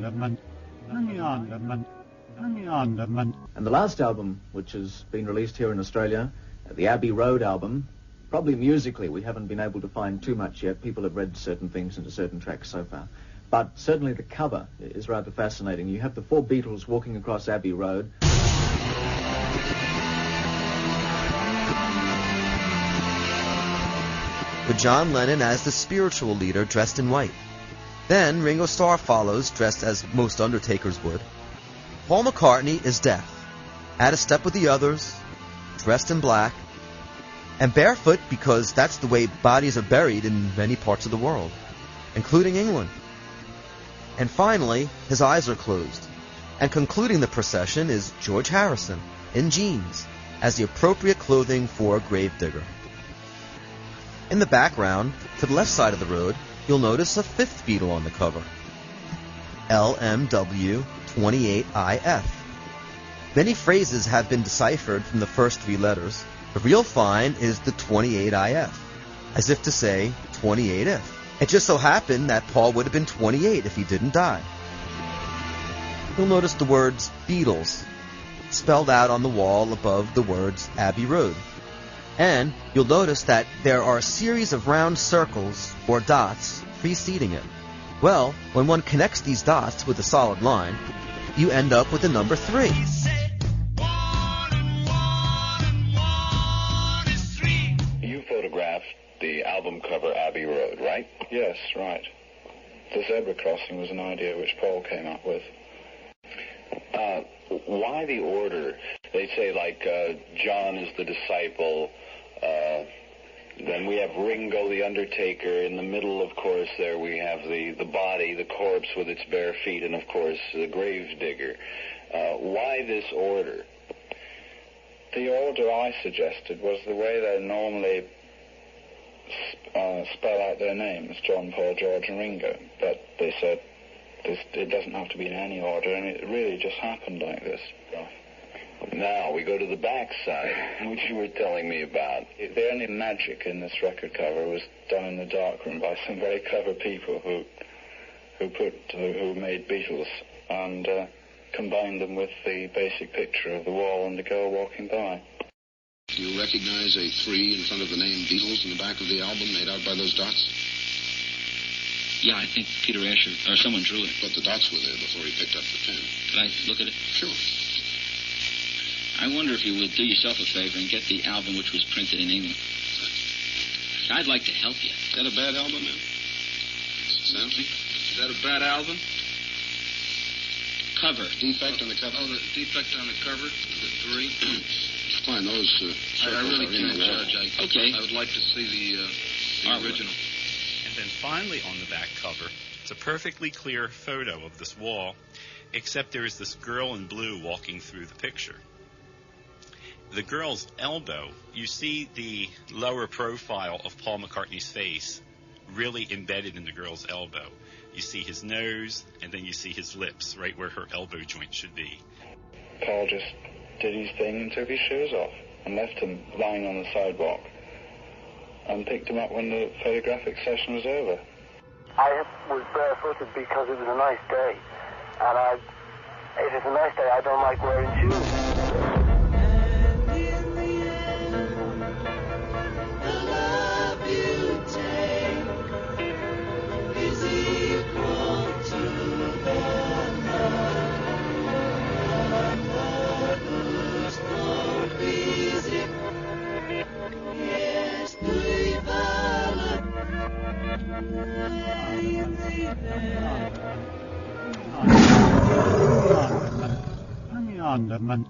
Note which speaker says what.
Speaker 1: And the last album, which has been released here in Australia, the Abbey Road album, probably musically we haven't been able to find too much yet. People have read certain things into certain tracks so far. But certainly the cover is rather fascinating. You have the four Beatles walking across Abbey Road.
Speaker 2: With John Lennon as the spiritual leader dressed in white. Then Ringo Starr follows, dressed as most Undertakers would. Paul McCartney is death, out of step with the others, dressed in black, and barefoot because that's the way bodies are buried in many parts of the world, including England. And finally, his eyes are closed. And concluding the procession is George Harrison, in jeans, as the appropriate clothing for a gravedigger. In the background, to the left side of the road, you'll notice a fifth Beatle on the cover. LMW28IF. Many phrases have been deciphered from the first three letters. The real find is the 28IF, as if to say 28 if. It just so happened that Paul would have been 28 if he didn't die. You'll notice the words Beatles spelled out on the wall above the words Abbey Road. And you'll notice that there are a series of round circles or dots preceding it. Well, when one connects these dots with a solid line, you end up with the number 3.
Speaker 3: You photographed the album cover Abbey Road, right? Yes, right. The zebra crossing was an idea which Paul came up with. Why the order? They say, like, John is the disciple, then we have Ringo the Undertaker. In the middle, of course, there we have the body, the corpse with its bare feet, and, of course, the grave digger. Why this order? The order I suggested was the way they normally spell out their names, John, Paul, George, and Ringo. But they said it doesn't have to be in any order, and it really just happened like this. Now, we go to the back side, which you were telling me about. The only magic in this record cover was done in the darkroom by some very clever people who made Beatles and combined them with the basic picture of the wall and the girl walking by.
Speaker 4: Do you recognize a 3 in front of the name Beatles in the back of the album made out by those dots?
Speaker 5: Yeah, I think Peter Asher, or someone drew it.
Speaker 4: But the dots were there before he picked up the pen.
Speaker 5: Could I look at it?
Speaker 4: Sure.
Speaker 5: I wonder if you would do yourself a favor and get the album which was printed in England. I'd like to help you.
Speaker 4: Is that a bad album, man? Samson? Is that a bad album?
Speaker 5: Cover.
Speaker 4: Defect on the cover?
Speaker 6: Oh, the defect on the cover, the 3.
Speaker 4: Fine, those
Speaker 6: I really can't judge.
Speaker 5: Okay.
Speaker 6: I would like to see the original.
Speaker 7: And then finally on the back cover, it's a perfectly clear photo of this wall, except there is this girl in blue walking through the picture. The girl's elbow, you see the lower profile of Paul McCartney's face really embedded in the girl's elbow. You see his nose, and then you see his lips, right where her elbow joint should be.
Speaker 3: Paul just did his thing and took his shoes off and left him lying on the sidewalk and picked him up when the photographic session was over.
Speaker 8: I was barefooted because it was a nice day, and if it's a nice day, I don't like wearing shoes.
Speaker 9: Hang on, man.